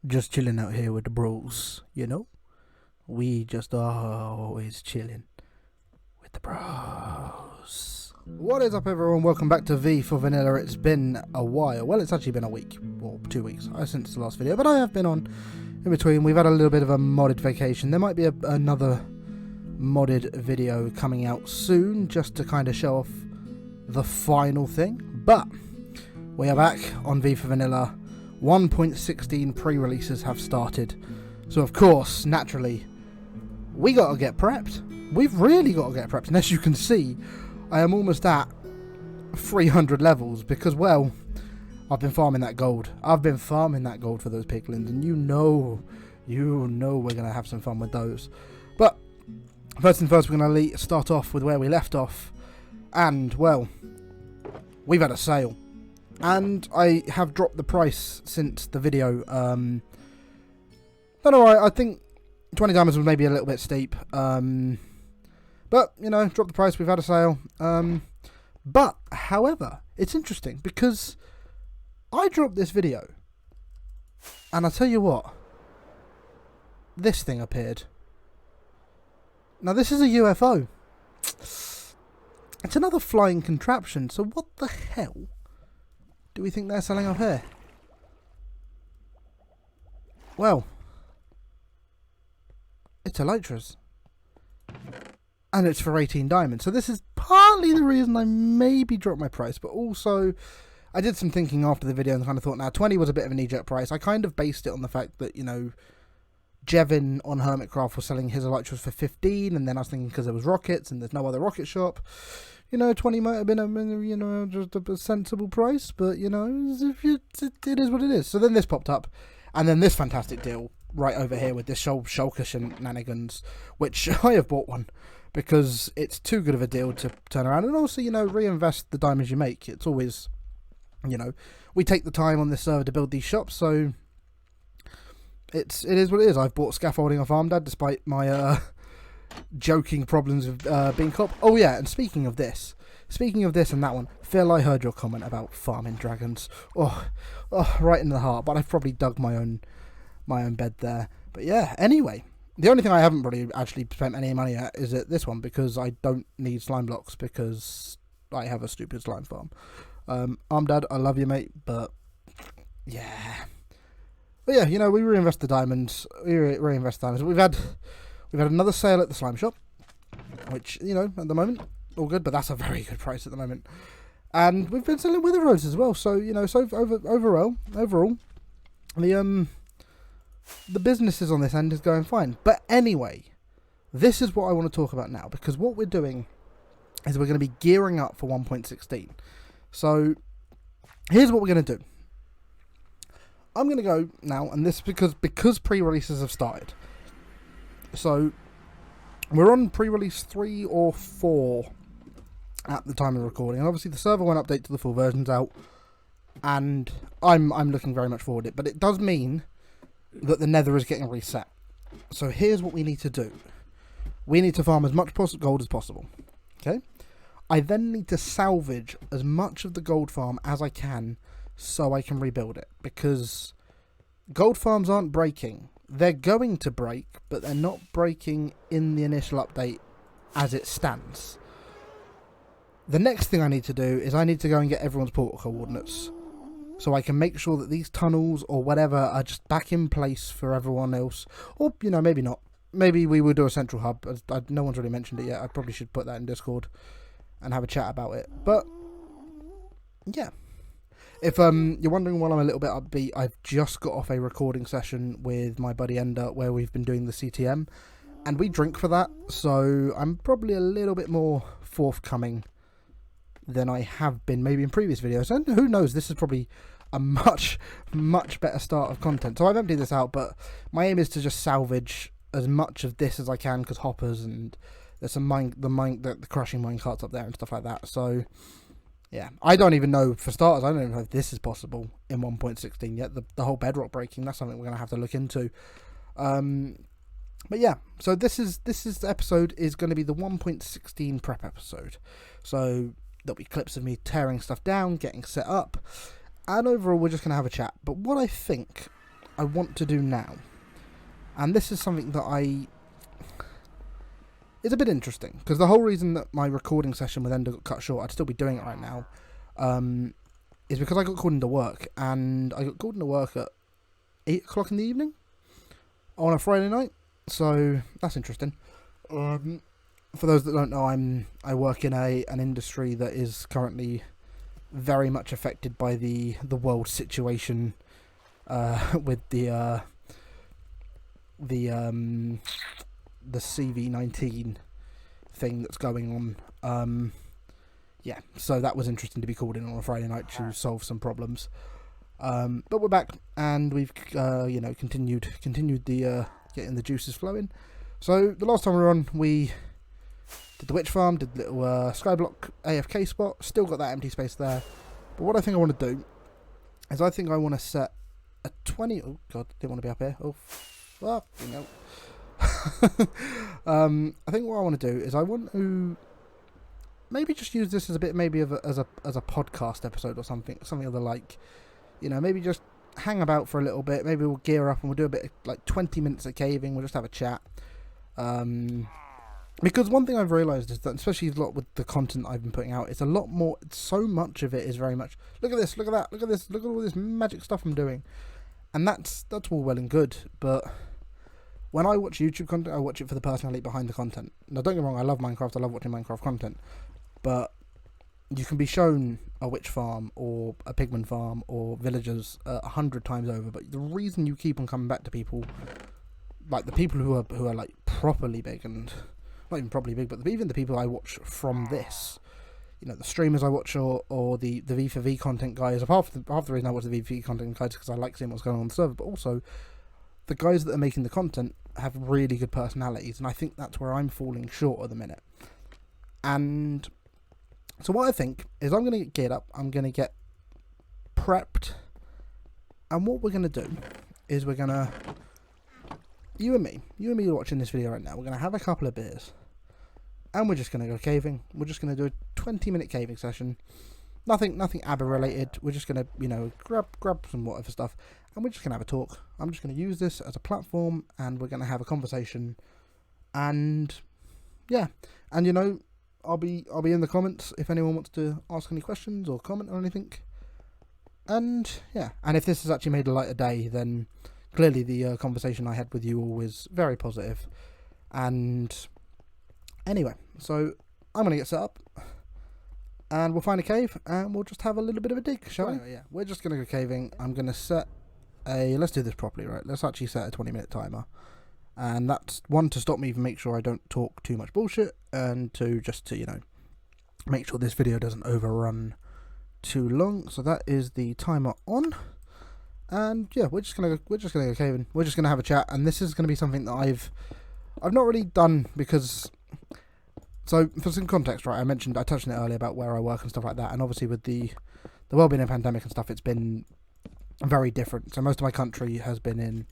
Just chilling out here with the bros, you know? We just always chilling with the bros. What is up, everyone? Welcome back to V4 Vanilla. It's been a while. Well, it's actually been a week, or 2 weeks since the last video, but I have been on in between. We've had a little bit of a modded vacation. There might be another modded video coming out soon, just to kind of show off the final thing. But we are back on V4 Vanilla. 1.16 pre-releases have started, so of course, naturally, we gotta get prepped. We've really got to get prepped, and as you can see, I am almost at 300 levels because, well, I've been farming that gold. I've been farming that gold for those piglins, and you know we're gonna have some fun with those. But first things first, we're gonna start off with where we left off, and well, we've had a sale. And I have dropped the price since the video. Don't know, I think 20 diamonds was maybe a little bit steep. But, you know, dropped the price, we've had a sale. But, however, it's interesting because I dropped this video. And I'll tell you what. This thing appeared. Now, this is a UFO. It's another flying contraption. So what the hell do we think they're selling up here? Well, it's elytras. And it's for 18 diamonds. So this is partly the reason I maybe dropped my price. But also, I did some thinking after the video and kind of thought, now 20 was a bit of a knee-jerk price. I kind of based it on the fact that, you know, Jevin on Hermitcraft was selling his elytras for 15. And then I was thinking because there was rockets and there's no other rocket shop, you know, 20 might have been you know, just a sensible price, but, you know, it is what it is. So then this popped up, and then this fantastic deal right over here with this shulker shenanigans, which I have bought one, because it's too good of a deal to turn around, and also, you know, reinvest the diamonds you make. It's always, you know, we take the time on this server to build these shops, so it is what it is. I've bought scaffolding off Armdad, despite my, joking problems with being cop. Oh yeah, and speaking of this and that one, Phil, I heard your comment about farming dragons. Oh, right in the heart. But I've probably dug my own bed there. But yeah, anyway, the only thing I haven't really actually spent any money at is at this one, because I don't need slime blocks because I have a stupid slime farm. Armdad, I love you, mate, but yeah. But yeah, you know, we reinvest the diamonds. We've had another sale at the slime shop, which, you know, at the moment, all good, but that's a very good price at the moment. And we've been selling wither roads as well, so, you know, overall, the businesses on this end is going fine. But anyway, this is what I want to talk about now, because what we're doing is we're going to be gearing up for 1.16. So, here's what we're going to do. I'm going to go now, and this is because pre-releases have started. So, we're on pre-release 3 or 4 at the time of recording. And obviously the server won't update till the full version's out. And I'm looking very much forward to it. But it does mean that the nether is getting reset. So here's what we need to do. We need to farm as much gold as possible. Okay? I then need to salvage as much of the gold farm as I can so I can rebuild it. Because gold farms aren't breaking. They're going to break, but they're not breaking in the initial update as it stands. The next thing I need to do is I need to go and get everyone's portal coordinates, so I can make sure that these tunnels or whatever are just back in place for everyone else. Or, you know, maybe not. Maybe we will do a central hub. No one's really mentioned it yet. I probably should put that in Discord and have a chat about it. But, yeah. If you're wondering why I'm a little bit upbeat, I've just got off a recording session with my buddy Ender where we've been doing the CTM, and we drink for that, so I'm probably a little bit more forthcoming than I have been maybe in previous videos, and who knows, this is probably a much better start of content. So I've emptied this out, but my aim is to just salvage as much of this as I can, because hoppers and there's some the crushing mine carts up there and stuff like that, so yeah, I don't even know, for starters, I don't even know if this is possible in 1.16 yet. The whole bedrock breaking, that's something we're going to have to look into. But yeah, so this episode is going to be the 1.16 prep episode. So there'll be clips of me tearing stuff down, getting set up, and overall we're just going to have a chat. But what I think I want to do now. And this is something that it's a bit interesting, because the whole reason that my recording session with Ender got cut short, I'd still be doing it right now, is because I got called into work, and I got called into work at 8 o'clock in the evening on a Friday night, so that's interesting. For those that don't know, I work in an industry that is currently very much affected by the world situation, with the CV-19 thing that's going on. Yeah, so that was interesting to be called in on a Friday night to solve some problems. But we're back, and we've continued the getting the juices flowing. So the last time we were on, we did the witch farm, did the little skyblock AFK spot. Still got that empty space there. But what I think I want to do is I think I want to set a 20. Oh god, didn't want to be up here. Oh, fuck, I think what I want to do is I want to maybe just use this as a bit, maybe as a podcast episode or something of the like. Maybe just hang about for a little bit. Maybe we'll gear up and we'll do a bit of, like 20 minutes of caving. We'll just have a chat. Because one thing I've realised is that, especially a lot with the content I've been putting out, it's a lot more. So much of it is very much, look at this, look at that, look at this, look at all this magic stuff I'm doing, and that's all well and good. But when I watch YouTube content, I watch it for the personality behind the content. Now, don't get me wrong, I love Minecraft. I love watching Minecraft content, but you can be shown a witch farm or a pigman farm or villagers 100 times over, but the reason you keep on coming back to people, like the people who are like properly big, and not even properly big, but even the people I watch from this, the streamers I watch, or the V4V content guys. Half the reason I watch the V4V content guys is because I like seeing what's going on the server, but also the guys that are making the content have really good personalities, and I think that's where I'm falling short at the minute. And so what I think is I'm going to get geared up, I'm going to get prepped, and what we're going to do is we're going to, you and me watching this video right now, we're going to have a couple of beers, and we're just going to go caving. We're just going to do a 20-minute caving session. Nothing Aber related. We're just going to, grab some whatever stuff, and we're just going to have a talk. I'm just going to use this as a platform, and we're going to have a conversation, and yeah, and I'll be in the comments if anyone wants to ask any questions or comment on anything. And yeah, and if this has actually made a lighter day, then clearly the conversation I had with you all was very positive. And anyway, so I'm going to get set up, and we'll find a cave, and we'll just have a little bit of a dig, shall we? Yeah, we're just going to go caving. I'm going to set let's do this properly, right? Let's actually set a 20-minute timer. And that's one, to stop me even make sure I don't talk too much bullshit, and two, just to make sure this video doesn't overrun too long. So that is the timer on, and yeah, we're just gonna go caving. We're just gonna have a chat, and this is gonna be something that I've not really done, because, so for some context, right? I touched on it earlier about where I work and stuff like that, and obviously with the world being a pandemic and stuff, it's been very different. So most of my country has been in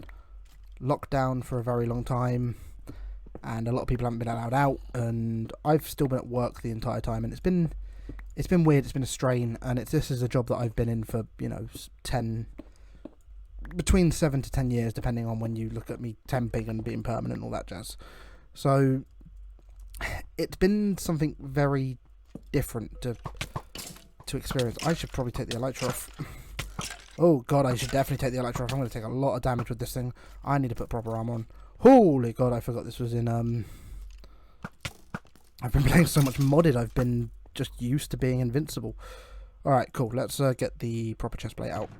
lockdown for a very long time, and a lot of people haven't been allowed out, and I've still been at work the entire time, and it's been weird. It's been a strain, and this is a job that I've been in for between 7 to 10 years, depending on when you look at me temping and being permanent and all that jazz. So it's been something very different to experience. I should probably take the elytra off. Oh god, I should definitely take the elytra off. I'm going to take a lot of damage with this thing. I need to put proper armor on. Holy god, I forgot this was in I've been playing so much modded, I've been just used to being invincible. Alright, cool. Let's get the proper chest plate out,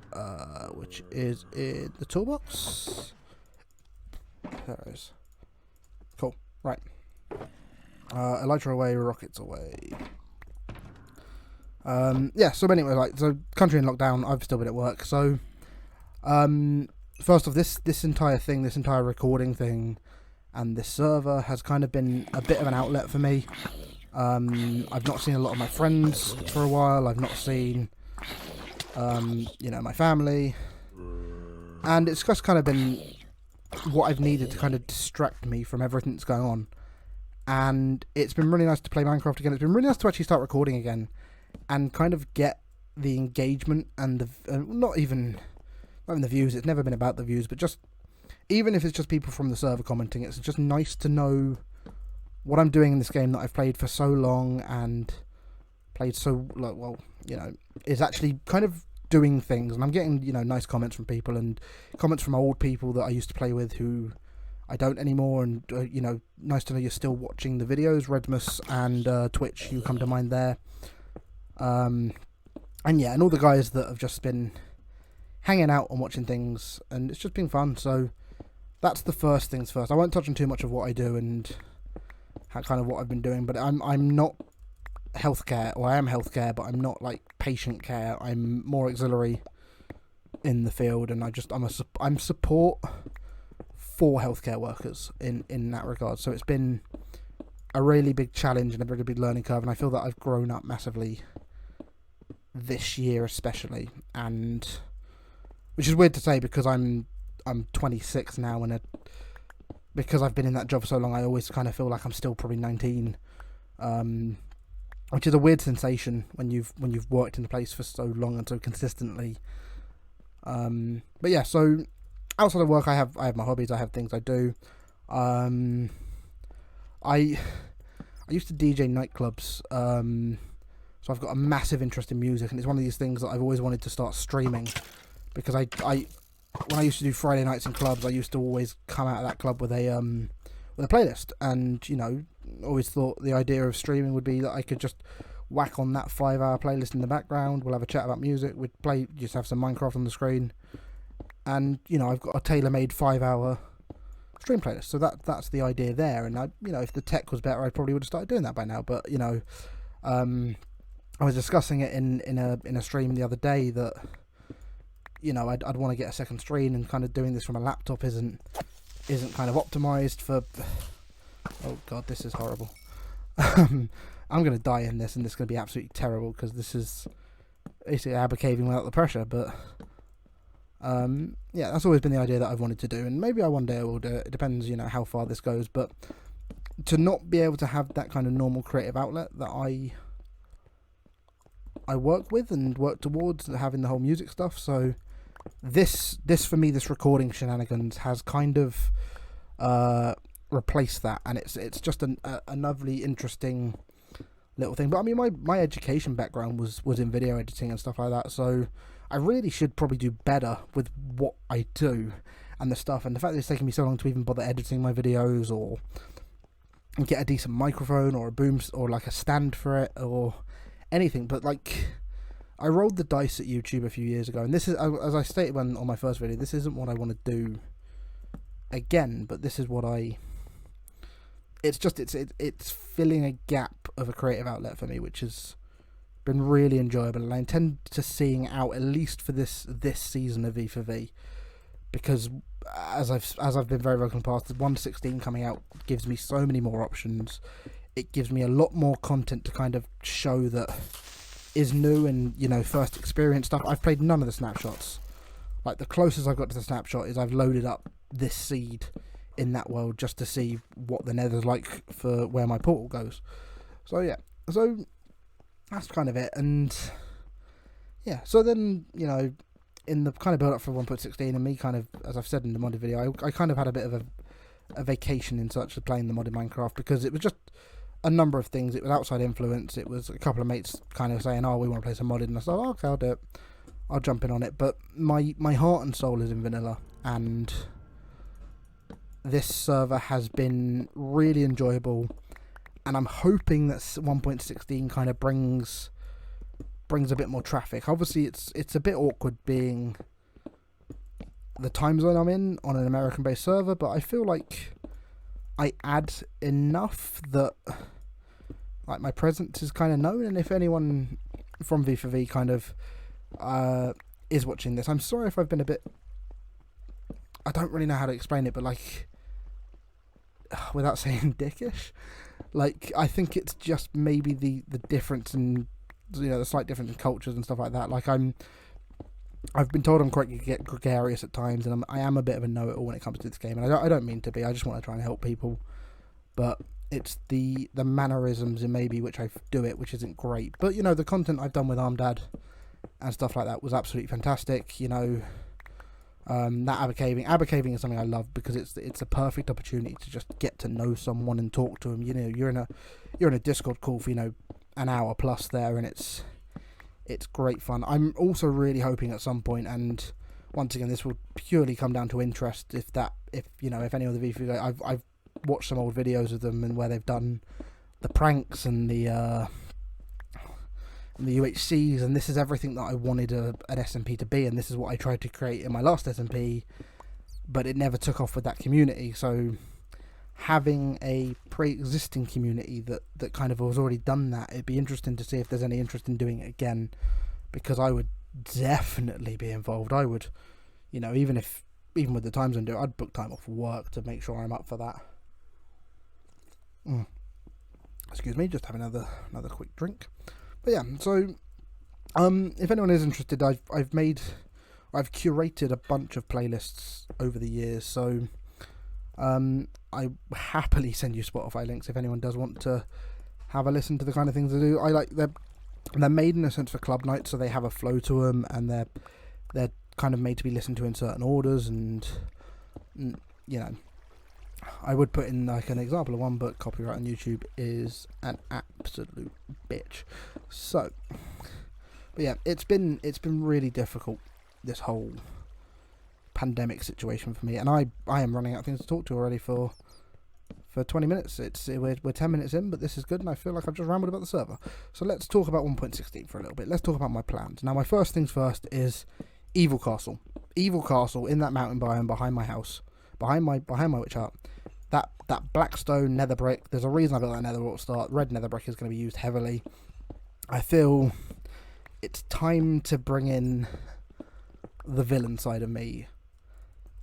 which is in the toolbox. There it is. Cool. Right. Elytra away, rockets away. Yeah, so anyway, so country in lockdown, I've still been at work, so first off, this entire recording thing and this server has kind of been a bit of an outlet for me. I've not seen a lot of my friends for a while. I've not seen my family, and it's just kind of been what I've needed to kind of distract me from everything that's going on. And it's been really nice to play Minecraft again. It's been really nice to actually start recording again and kind of get the engagement and the not even having the views. It's never been about the views, but just even if it's just people from the server commenting, it's just nice to know what I'm doing in this game that I've played for so long and played so well, you know, is actually kind of doing things. And I'm getting, you know, nice comments from people and comments from old people that I used to play with who I don't anymore, and you know, nice to know you're still watching the videos. Redmus and Twitch, you come to mind there. And yeah, and all the guys that have just been hanging out and watching things, and it's just been fun. So that's the first things first. I won't touch on too much of what I do and how, kind of what I've been doing, but I'm not healthcare, or I am healthcare, but I'm not like patient care. I'm more auxiliary in the field, and I'm support for healthcare workers in that regard. So it's been a really big challenge and a really big learning curve, and I feel that I've grown up massively this year especially, and which is weird to say because I'm 26 now, and because I've been in that job for so long, I always kind of feel like I'm still probably 19, which is a weird sensation when you've worked in the place for so long and so consistently. But yeah, so outside of work, I have my hobbies. I have things I do. I used to DJ nightclubs, so I've got a massive interest in music, and it's one of these things that I've always wanted to start streaming, because I when I used to do Friday nights in clubs, I used to always come out of that club with a playlist, and you know, always thought the idea of streaming would be that I could just whack on that 5-hour playlist in the background. We'll have a chat about music. We'd play, just have some Minecraft on the screen, and you know, I've got a tailor-made 5-hour stream playlist. So that's the idea there. And you know, if the tech was better, I probably would have started doing that by now. But you know, I was discussing it in a stream the other day that, you know, I'd want to get a second screen, and kind of doing this from a laptop isn't kind of optimized for. Oh god, this is horrible. I'm going to die in this, and this is going to be absolutely terrible, because this is basically Abba caving without the pressure. But yeah, that's always been the idea that I've wanted to do, and maybe one day I will do it. It depends, you know, how far this goes. But to not be able to have that kind of normal creative outlet that I work with and work towards, having the whole music stuff. So this for me, this recording shenanigans has kind of replace that, and it's just a lovely, interesting little thing. But I mean, my education background was in video editing and stuff like that, so I really should probably do better with what I do and the stuff. And the fact that it's taking me so long to even bother editing my videos, or get a decent microphone or a boom, or like a stand for it, or anything. But like, I rolled the dice at YouTube a few years ago, and this is, as I stated on my first video, this isn't what I want to do again, but this is what it's filling a gap of a creative outlet for me, which has been really enjoyable, and I intend to seeing out at least for this season of V4V, because as I've been very vocal in the past, the 1.16 coming out gives me so many more options. It gives me a lot more content to kind of show that is new, and you know, first experience stuff. I've played none of the snapshots. Like, the closest I've got to the snapshot is I've loaded up this seed in that world just to see what the nether's like for where my portal goes. So yeah, so that's kind of it. And yeah, so then, you know, in the kind of build up for 1.16, and me kind of, as I've said in the modded video, I kind of had a bit of a vacation in such of playing the modded Minecraft, because it was just a number of things. It was outside influence. It was a couple of mates kind of saying, oh, we want to play some modded, and I thought, oh, okay, I'll do it. I'll jump in on it. But my heart and soul is in vanilla, and this server has been really enjoyable, and I'm hoping that 1.16 kind of brings a bit more traffic. Obviously, it's a bit awkward being the time zone I'm in on an American-based server, but I feel like I add enough that like my presence is kind of known, and if anyone from V4V kind of is watching this, I'm sorry if I've been a bit, I don't really know how to explain it, but like, without saying dickish, like, I think it's just maybe the difference in, you know, the slight difference in cultures and stuff like that. Like, I've been told I'm quite gregarious at times, and I am a bit of a know-it-all when it comes to this game, and I don't mean to be. I just want to try and help people, but it's the mannerisms in maybe which I do it, which isn't great. But you know, the content I've done with Armdad and stuff like that was absolutely fantastic. You know, That Abba caving is something I love because it's a perfect opportunity to just get to know someone and talk to them. You know, you're in a Discord call for, you know, an hour plus there, and it's great fun. I'm also really hoping at some point, and once again, this will purely come down to interest. If any of the V4V guys, I've watched some old videos of them and where they've done the pranks and the UHCs, and this is everything that I wanted an SMP to be, and this is what I tried to create in my last SMP, but it never took off with that community. So having a pre-existing community that kind of has already done that, it'd be interesting to see if there's any interest in doing it again, because I would definitely be involved. I would, you know, even with the times I'm doing, I'd book time off work to make sure I'm up for that. Excuse me, just have another quick drink. But yeah, so if anyone is interested, I've curated a bunch of playlists over the years, so I happily send you Spotify links if anyone does want to have a listen to the kind of things they do. I like they're made in a sense for club nights, so they have a flow to them, and they're kind of made to be listened to in certain orders. And you know, I would put in like an example of one, but copyright on YouTube is an absolute bitch. So, but yeah, it's been really difficult, this whole pandemic situation for me, and I am running out of things to talk to already for 20 minutes. We're 10 minutes in, but this is good, and I feel like I've just rambled about the server. So let's talk about 1.16 for a little bit. Let's talk about my plans. Now, my first things first is Evil Castle. Evil Castle in that mountain biome behind my house, behind my witch hut. That blackstone nether brick. There's a reason I built that nether at start. Red nether brick is going to be used heavily. I feel it's time to bring in the villain side of me.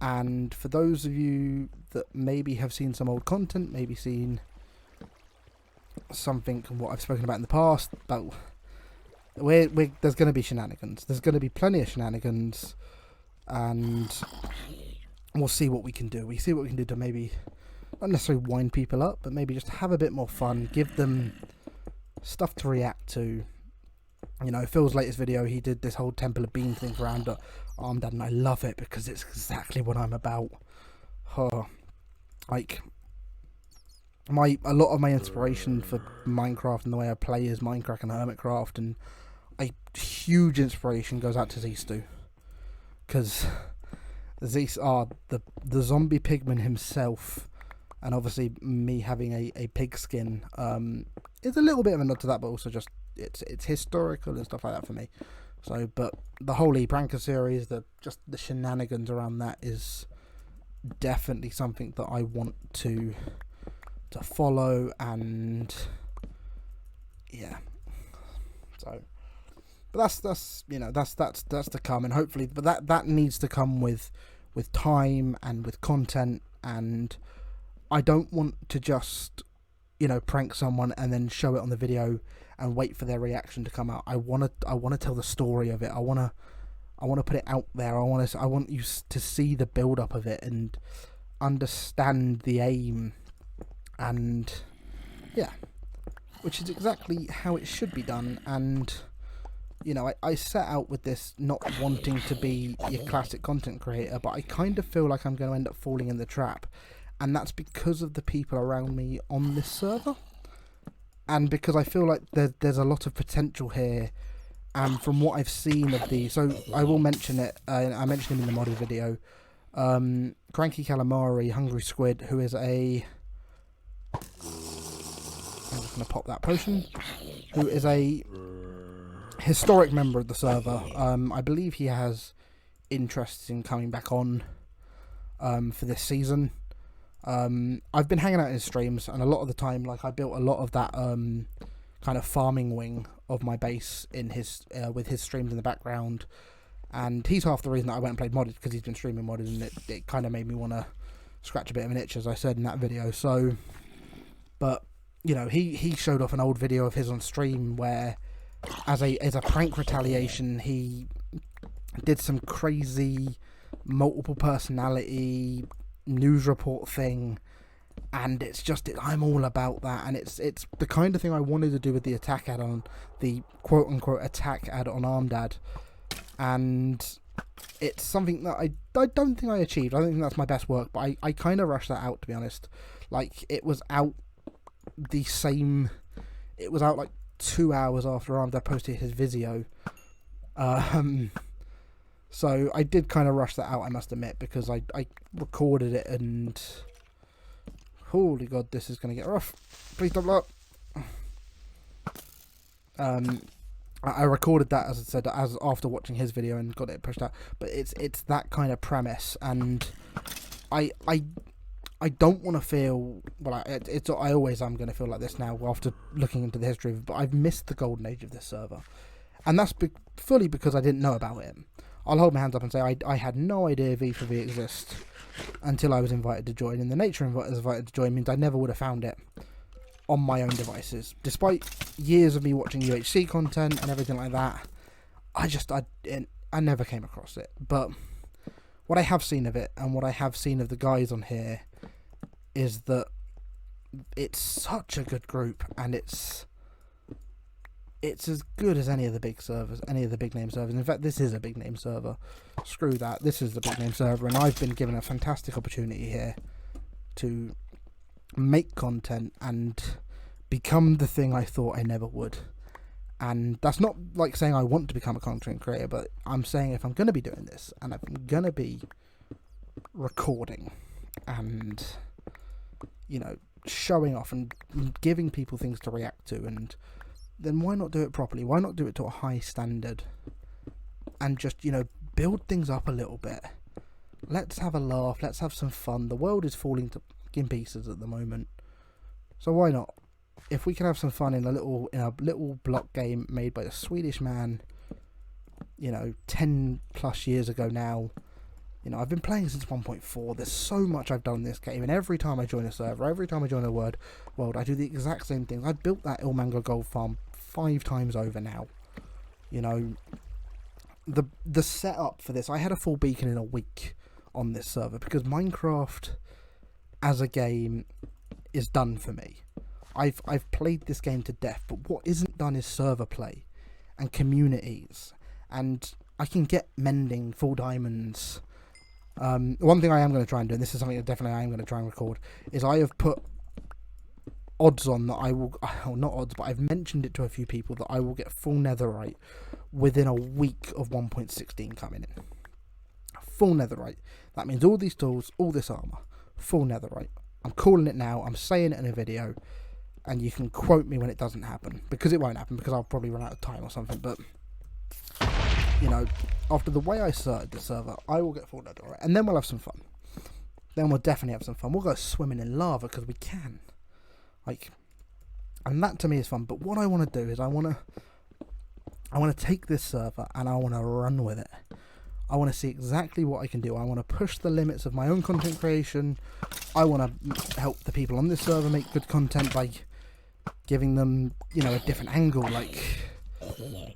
And for those of you that maybe have seen some old content, maybe seen something what I've spoken about in the past, but there's going to be shenanigans. There's going to be plenty of shenanigans, and we'll see what we can do. We see what we can do to maybe not necessarily wind people up, but maybe just have a bit more fun, give them stuff to react to. You know, Phil's latest video, he did this whole Temple of Bean thing for Armdad, and I love it because it's exactly what I'm about. Like, a lot of my inspiration for Minecraft and the way I play is Minecraft and Hermitcraft, and a huge inspiration goes out to Zestu, because Zeus are the zombie pigman himself, and obviously me having a pig skin is a little bit of a nod to that, but also just it's historical and stuff like that for me. So, but the whole Pranker series, the shenanigans around that is definitely something that I want to follow, and yeah. So, but that's to come, and hopefully, but that needs to come with time and with content, and I don't want to just, you know, prank someone and then show it on the video and wait for their reaction to come out. I want to tell the story of it. I want to put it out there. I want you to see the build up of it and understand the aim, and yeah, which is exactly how it should be done. And you know, I set out with this not wanting to be your classic content creator, but I kind of feel like I'm going to end up falling in the trap, and that's because of the people around me on this server, and because I feel like there's a lot of potential here. And from what I've seen of these, so I will mention it, I mentioned him in the modded video, Cranky Calamari, Hungry Squid, who is I'm just going to pop that potion, who is a historic member of the server. I believe he has interests in coming back on for this season. I've been hanging out in his streams, and a lot of the time, like, I built a lot of that kind of farming wing of my base in his with his streams in the background, and he's half the reason that I went and played modded, because he's been streaming modded, and it kind of made me want to scratch a bit of an itch, as I said in that video. So, but you know, he showed off an old video of his on stream where, as a prank retaliation, he did some crazy multiple personality news report thing, and I'm all about that, and it's the kind of thing I wanted to do with the attack add-on, the quote-unquote attack add-on Armdad, and it's something that I don't think I achieved. I don't think that's my best work, but I kind of rushed that out, to be honest. Like, it was out like 2 hours after Ahmed posted his video. So I did kind of rush that out, I must admit, because I recorded it and... Holy God, this is going to get rough. Please don't blow up. I recorded that, as I said, as after watching his video and got it pushed out. But it's that kind of premise, and I don't want to feel... Well, I always am going to feel like this now after looking into the history of it, but I've missed the golden age of this server. And that's fully because I didn't know about it. I'll hold my hands up and say I had no idea V4V exists until I was invited to join. And the nature of invited to join means I never would have found it on my own devices. Despite years of me watching UHC content and everything like that, I never came across it. But what I have seen of it, and what I have seen of the guys on here, is that it's such a good group, and it's as good as any of the big servers, any of the big name servers. In fact, this is a big name server. Screw that. This is the big name server, and I've been given a fantastic opportunity here to make content and become the thing I thought I never would. And that's not like saying I want to become a content creator, but I'm saying if I'm going to be doing this, and if I'm going to be recording and, you know, showing off and giving people things to react to, and then why not do it properly? Why not do it to a high standard and just, you know, build things up a little bit? Let's have a laugh. Let's have some fun. The world is falling in pieces at the moment, so why not? If we can have some fun in a little block game made by a Swedish man, you know, 10 plus years ago now. You know, I've been playing since 1.4. There's so much I've done in this game, and every time I join a server, every time I join a world, I do the exact same things. I built that Ilmango gold farm 5 times over now. You know, the setup for this, I had a full beacon in a week on this server because Minecraft as a game is done for me. I've played this game to death, but what isn't done is server play and communities, and I can get mending full diamonds. One thing I am going to try and do, and this is something that definitely I am going to try and record, is I have put odds on that I will, oh, not odds, but I've mentioned it to a few people that I will get full netherite within a week of 1.16 coming in. Full netherite. That means all these tools, all this armour, full netherite. I'm calling it now, I'm saying it in a video, and you can quote me when it doesn't happen, because it won't happen, because I'll probably run out of time or something, but, you know, after the way I started the server, I will get full netherite, and then we'll have some fun. Then we'll definitely have some fun. We'll go swimming in lava, because we can. Like, and that to me is fun, but what I want to do is I want to take this server, and I want to run with it. I want to see exactly what I can do. I want to push the limits of my own content creation. I want to help the people on this server make good content by giving them, you know, a different angle. Like,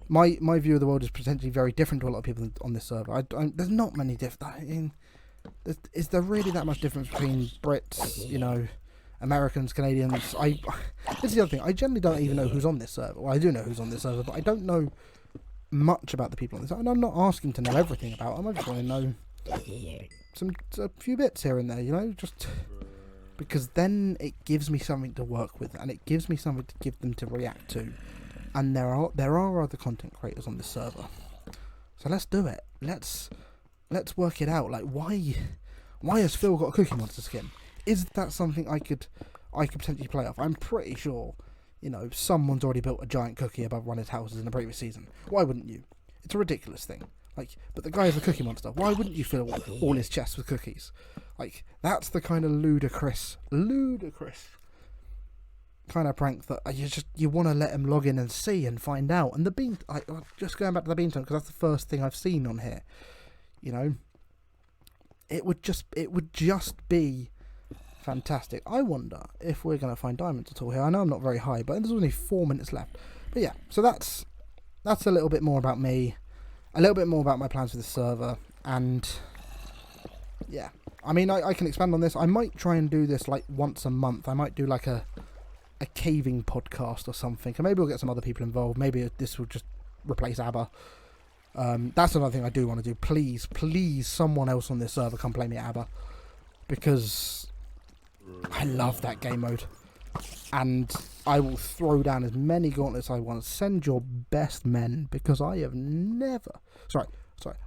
my view of the world is potentially very different to a lot of people on this server. There's not many different. Is there really that much difference between Brits, you know, Americans, Canadians? This is the other thing. I generally don't even know who's on this server. Well, I do know who's on this server, but I don't know much about the people on this, and I'm not asking to know everything about them. I just want to know a few bits here and there, you know, just because then it gives me something to work with, and it gives me something to give them to react to. And there are other content creators on this server, so let's do it. Let's work it out. Like, why has Phil got a Cookie Monster skin? Is that something I could potentially play off? I'm pretty sure, you know, someone's already built a giant cookie above one of his houses in the previous season. Why wouldn't you? It's a ridiculous thing. Like, but the guy is a Cookie Monster. Why wouldn't you fill all his chests with cookies? Like, that's the kind of ludicrous kind of prank that you want to let him log in and see and find out. And just going back to the bean time, because that's the first thing I've seen on here. You know, it would just be fantastic. I wonder if we're going to find diamonds at all here. I know I'm not very high, but there's only 4 minutes left. But yeah, so that's a little bit more about me, a little bit more about my plans for the server, and yeah, I mean, I can expand on this. I might try and do this like once a month. I might do like a caving podcast or something, and maybe we'll get some other people involved. Maybe this will just replace ABBA. That's another thing I do want to do. Please, please, someone else on this server come play me at ABBA, because I love that game mode, and I will throw down as many gauntlets I want. Send your best men, because I have never... Sorry,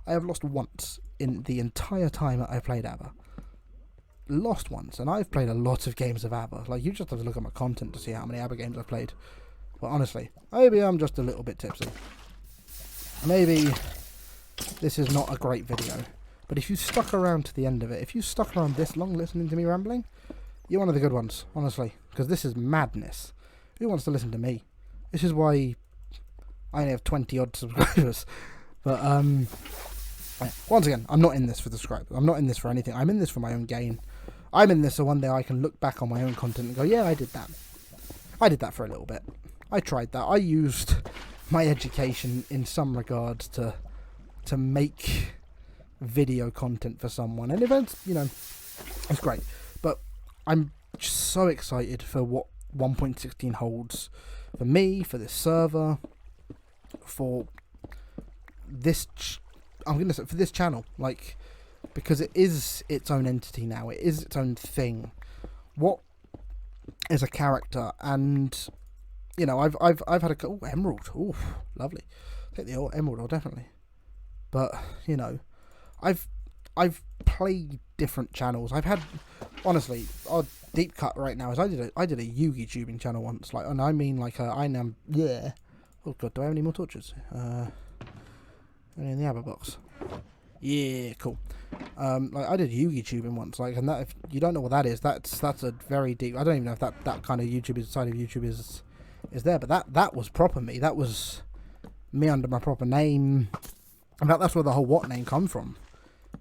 I have lost once in the entire time that I played ABBA. Lost once, and I've played a lot of games of ABBA. Like, you just have to look at my content to see how many ABBA games I've played. But honestly, maybe I'm just a little bit tipsy. Maybe this is not a great video. But if you stuck around to the end of it, if you stuck around this long listening to me rambling, you're one of the good ones, honestly. Because this is madness. Who wants to listen to me? This is why I only have 20 odd subscribers. But, once again, I'm not in this for the subscribers. I'm not in this for anything. I'm in this for my own gain. I'm in this so one day I can look back on my own content and go, yeah, I did that. I did that for a little bit. I tried that. I used my education in some regards to make video content for someone. And events, you know, it's great. But I'm just so excited for what 1.16 holds for me, for this server, for this... I'm going to say for this channel, like, because it is its own entity now. It is its own thing. What is a character? And, you know, I've had a... Oh, emerald. Oh, lovely. Take the emerald, definitely. But, you know, I've played different channels. I've had, honestly, our deep cut right now is I did a Yugi tubing channel once. Like, and I mean, like, yeah. Oh, God, do I have any more torches? Only in the ABBA box. Yeah, cool. Like, I did Yugi tubing once, like, and that, if you don't know what that is, that's a very deep... I don't even know if that kind of YouTube side of YouTube is there, but that was proper me. That was me under my proper name. In fact, that's where the whole what name comes from,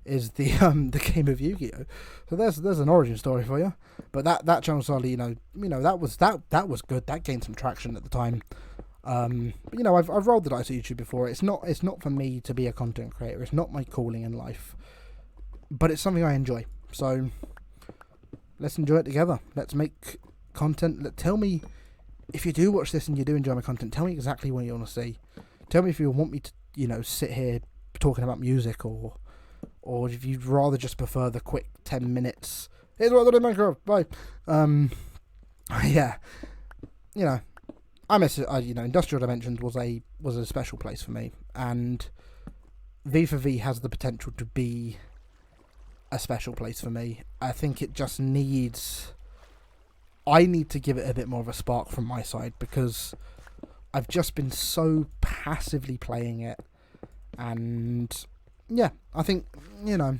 is the game of Yu-Gi-Oh. So there's an origin story for you. But that channel solely, you know, that was good. That gained some traction at the time. But, you know, I've rolled the dice at YouTube before. It's not for me to be a content creator. It's not my calling in life. But it's something I enjoy. So let's enjoy it together. Let's make content. Tell me if you do watch this and you do enjoy my content. Tell me exactly what you want to see. Tell me if you want me to, you know, sit here talking about music, or if you'd rather just prefer the quick 10 minutes. Here's what I did in Minecraft. Bye. Yeah. You know. You know, Industrial Dimensions was a special place for me, and V4V has the potential to be a special place for me. I think it just needs... I need to give it a bit more of a spark from my side, because I've just been so passively playing it, and yeah, I think, you know,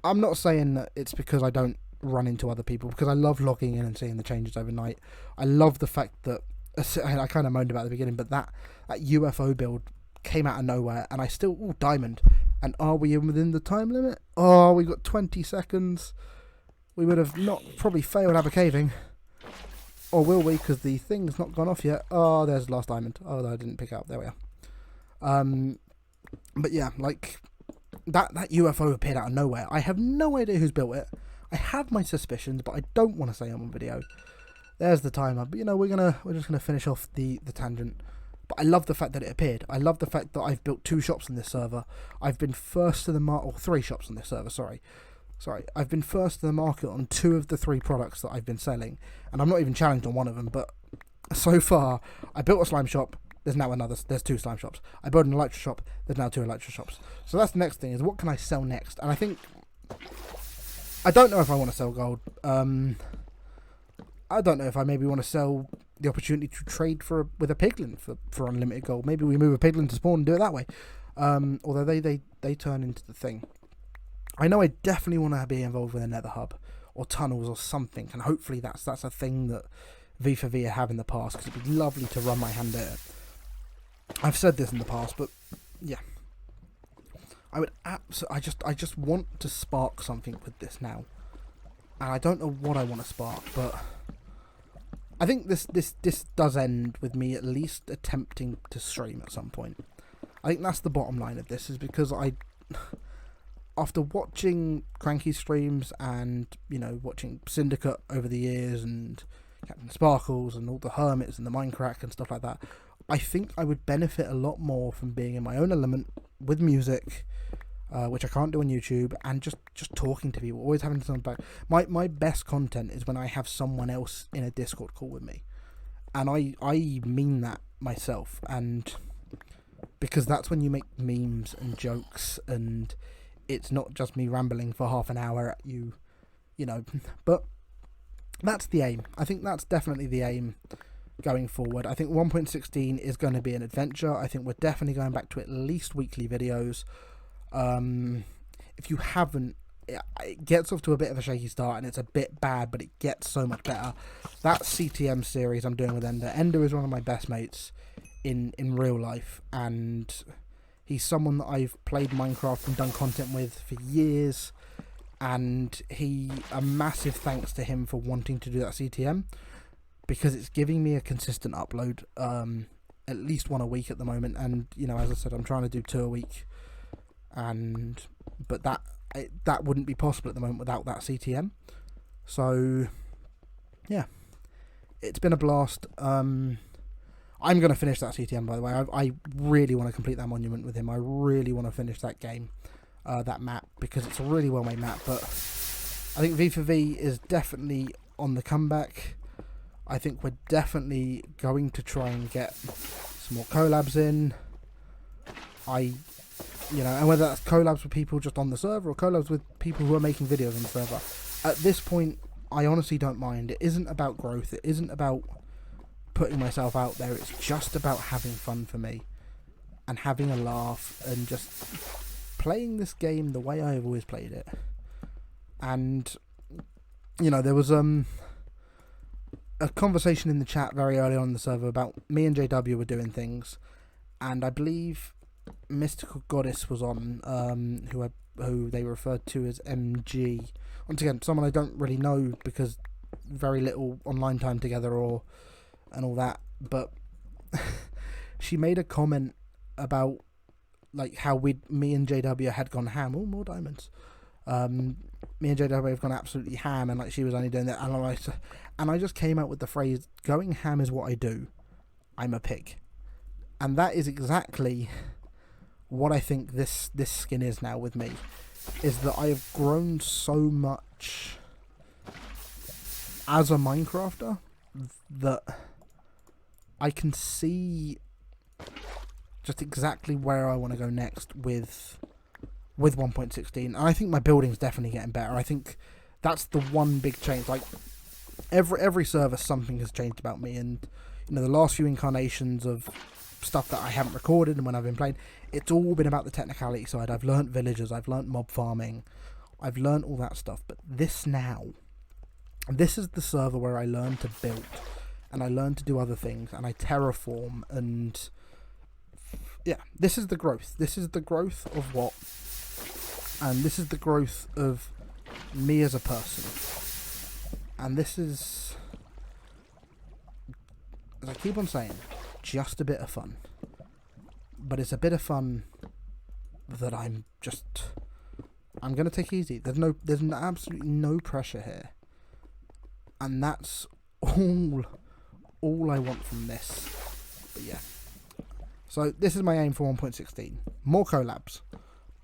I'm not saying that it's because I don't run into other people, because I love logging in and seeing the changes overnight. I love the fact that I kind of moaned about it at the beginning, but that UFO build came out of nowhere, and I still... Ooh, diamond. And are we within the time limit? Oh, we got 20 seconds. We would have not probably failed ABBA caving. Or will we? Because the thing's not gone off yet. Oh, there's the last diamond. Oh, that I didn't pick up. There we are. But yeah, like, that UFO appeared out of nowhere. I have no idea who's built it. I have my suspicions, but I don't want to say them on video. There's the timer, but you know, we're just gonna finish off the tangent. But I love the fact that it appeared. I love the fact that I've built 2 shops on this server. I've been first to the market, or 3 shops on this server. Sorry. I've been first to the market on 2 of the 3 products that I've been selling, and I'm not even challenged on one of them. But so far, I built a slime shop. There's now another. There's 2 slime shops. I built an electro shop. There's now 2 electro shops. So that's the next thing: is what can I sell next? And I think I don't know if I want to sell gold. I don't know if I maybe want to sell the opportunity to trade with a piglin for unlimited gold. Maybe we move a piglin to spawn and do it that way. Although they turn into the thing. I know I definitely want to be involved with a nether hub or tunnels or something, and hopefully that's a thing that V4V have in the past, because it'd be lovely to run my hand at it. I've said this in the past, but yeah, I would I just want to spark something with this now, and I don't know what I want to spark, but I think this does end with me at least attempting to stream at some point. I think that's the bottom line of this, is because after watching Cranky streams and, you know, watching Syndicate over the years and Captain Sparkles and all the Hermits and the Minecraft and stuff like that, I think I would benefit a lot more from being in my own element, with music, which I can't do on YouTube, and just talking to people, always having something back. My best content is when I have someone else in a Discord call with me, and I mean that myself, and because that's when you make memes and jokes, and it's not just me rambling for half an hour at you, you know. But that's the aim. I think that's definitely the aim going forward. I think 1.16 is going to be an adventure. I think we're definitely going back to at least weekly videos. If you haven't, it gets off to a bit of a shaky start and it's a bit bad, but it gets so much better. That CTM series I'm doing with Ender. Ender is one of my best mates in real life, and he's someone that I've played Minecraft and done content with for years, and a massive thanks to him for wanting to do that CTM, because it's giving me a consistent upload, at least one a week at the moment. And you know, as I said, I'm trying to do 2 a week, but that wouldn't be possible at the moment without that CTM. So yeah, it's been a blast. I'm going to finish that CTM, by the way. I really want to complete that monument with him. I really want to finish that game, that map, because it's a really well made map. But I think V4V is definitely on the comeback. I think we're definitely going to try and get some more collabs in. And whether that's collabs with people just on the server or collabs with people who are making videos on the server. At this point, I honestly don't mind. It isn't about growth. It isn't about putting myself out there. It's just about having fun for me and having a laugh and just playing this game the way I've always played it. And, you know, there was a conversation in the chat very early on in the server about me and JW were doing things, and I believe Mystical Goddess was on, who they referred to as MG. Once again, someone I don't really know because very little online time together and all that, but she made a comment about like how me and JW had gone ham. Oh, more diamonds. Me and JW have gone absolutely ham, and like she was only doing that. And I just came out with the phrase, "Going ham is what I do. I'm a pig," and that is exactly what I think this skin is now with me. Is that I have grown so much as a Minecrafter that I can see just exactly where I want to go next with 1.16. And I think my building's definitely getting better. I think that's the one big change. Like every server, something has changed about me, and you know, the last few incarnations of stuff that I haven't recorded and when I've been playing, it's all been about the technicality side. I've learnt villagers, I've learnt mob farming, I've learnt all that stuff. But this is the server where I learn to build and I learn to do other things and I terraform, and yeah, this is the growth. This is the growth of what, and this is the growth of me as a person. And this is, as I keep on saying, just a bit of fun. But it's a bit of fun that I'm going to take easy. There's absolutely no pressure here. And that's all I want from this. But yeah. So this is my aim for 1.16. More collabs.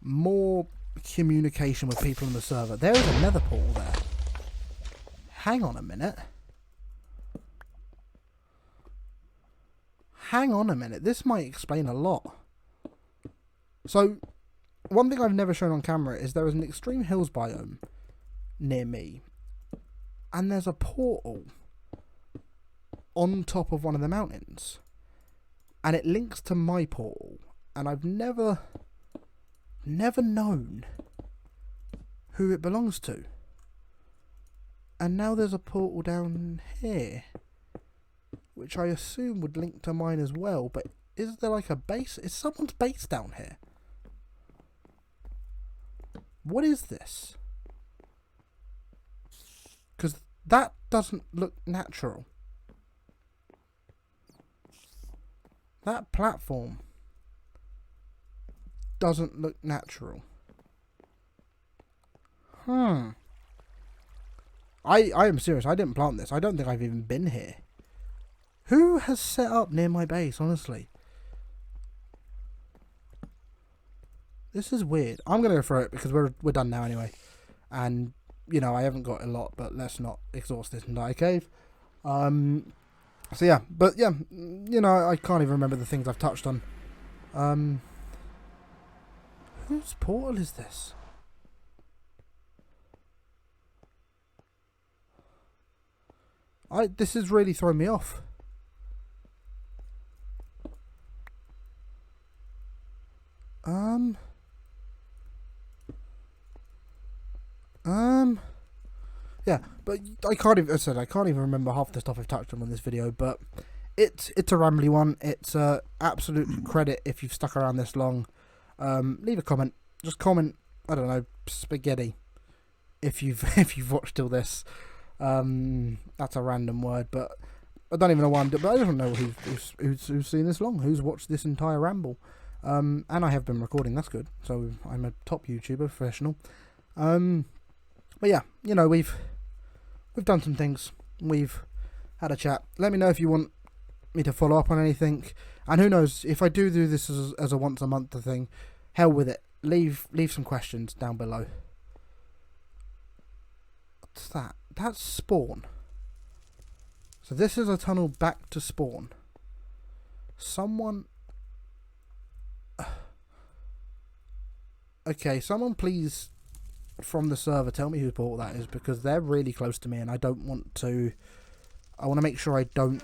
More communication with people on the server. There is a nether portal there. Hang on a minute. Hang on a minute. This might explain a lot. So, one thing I've never shown on camera is there is an extreme hills biome near me. And there's a portal on top of one of the mountains. And it links to my portal. And I've never known who it belongs to. And now there's a portal down here, which I assume would link to mine as well. But is there like a base? Is someone's base down here? What is this? Because that doesn't look natural. That platform doesn't look natural. I am serious. I didn't plant this. I don't think I've even been here. Who has set up near my base, honestly? This is weird. I'm going to go through it because we're done now anyway. And, you know, I haven't got a lot, but let's not exhaust this entire cave. So yeah, but yeah, you know, I can't even remember the things I've touched on. Whose portal is this? This has really thrown me off. Yeah, but I can't even. As I said, I can't even remember half the stuff I've touched on this video. But it's a rambly one. It's absolute credit if you've stuck around this long. Leave a comment. Just comment. I don't know, spaghetti. If you've watched till this, that's a random word, but I don't even know why I'm doing. But I don't know who's seen this long. Who's watched this entire ramble. And I have been recording. That's good. So I'm a top YouTuber, professional. But yeah, you know, we've done some things. We've had a chat. Let me know if you want me to follow up on anything. And who knows, if I do this as a once a month thing, hell with it. Leave some questions down below. What's that? That's spawn. So this is a tunnel back to spawn. Someone... Okay, someone please... from the server tell me whose portal that is, because they're really close to me and I don't want to... I want to make sure I don't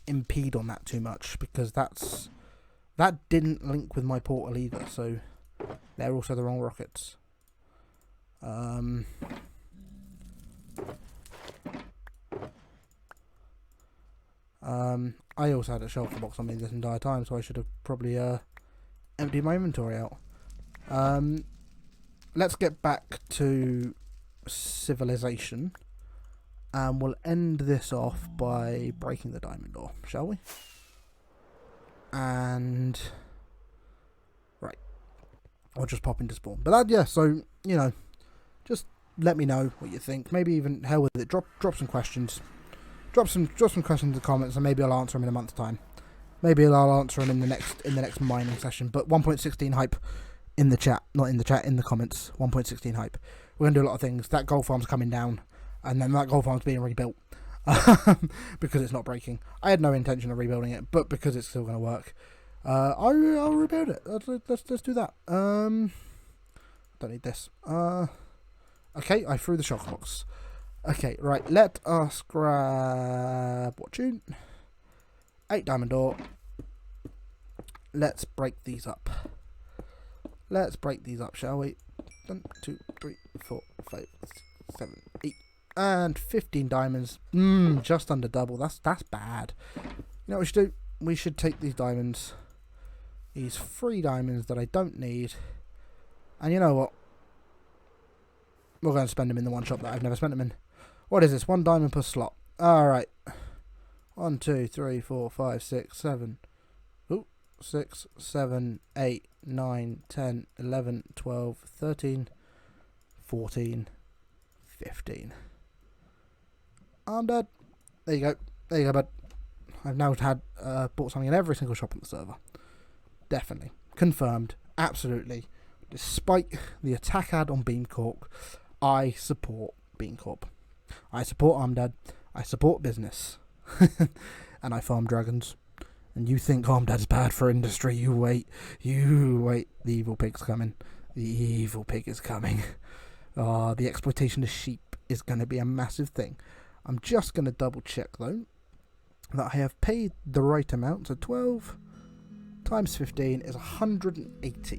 impede on that too much, because that didn't link with my portal either, so they're also the wrong rockets. I also had a shelter box on me this entire time, so I should have probably emptied my inventory out. Let's get back to civilization, and we'll end this off by breaking the diamond door, shall we? And right, I'll just pop into spawn. But that, yeah, so you know, just let me know what you think. Maybe even hell with it. Drop some questions. Drop some questions in the comments, and maybe I'll answer them in a month's time. Maybe I'll answer them in the next mining session. But 1.16 hype. In the chat, not in the chat, in the comments. 1.16 hype. We're going to do a lot of things. That gold farm's coming down, and then that gold farm's being rebuilt because it's not breaking. I had no intention of rebuilding it, but because it's still going to work, I'll rebuild it. Let's do that. Don't need this. Okay, I threw the shock box. Okay, right. Let us grab what tune? 8 diamond ore. Let's break these up. Let's break these up, shall we? 1, 2, 3, 4, 5, 6, 7, 8, and 15 diamonds. Just under double. That's bad. You know what we should do? We should take these diamonds, these 3 diamonds that I don't need, and you know what? We're going to spend them in the one shop that I've never spent them in. What is this? 1 diamond per slot. All right. 1, 2, 3, 4, 5, 6, 7. 6, 7, 8, 9, 10, 11, 12, 13, 14, 15. I'm dead. There you go. There you go, bud. I've now bought something in every single shop on the server. Definitely. Confirmed. Absolutely. Despite the attack ad on Beam Corp, I support Beam Corp. I support Armdad. I support business. And I farm dragons. And you think Armdad's bad for industry, you wait. You wait. The evil pig's coming. The evil pig is coming. The exploitation of sheep is going to be a massive thing. I'm just going to double check, though, that I have paid the right amount. So 12 times 15 is 180.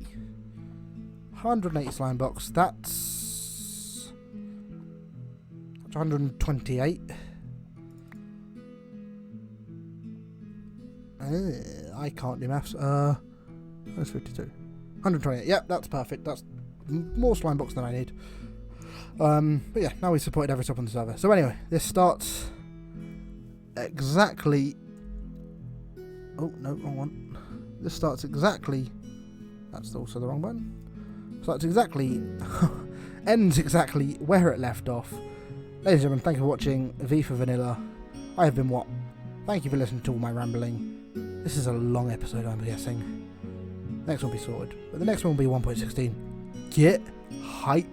180 slime box. That's 128. I can't do maths. That's 52. 128. Yep, that's perfect. That's more slime box than I need. But yeah, now we've supported every shop on the server. So anyway, this starts exactly... Oh, no, wrong one. This starts exactly... That's also the wrong button. Starts exactly... ends exactly where it left off. Ladies and gentlemen, thank you for watching V4 Vanilla. I have been What? Thank you for listening to all my rambling. This is a long episode, I'm guessing. Next one will be sorted. But the next one will be 1.16. Get hyped.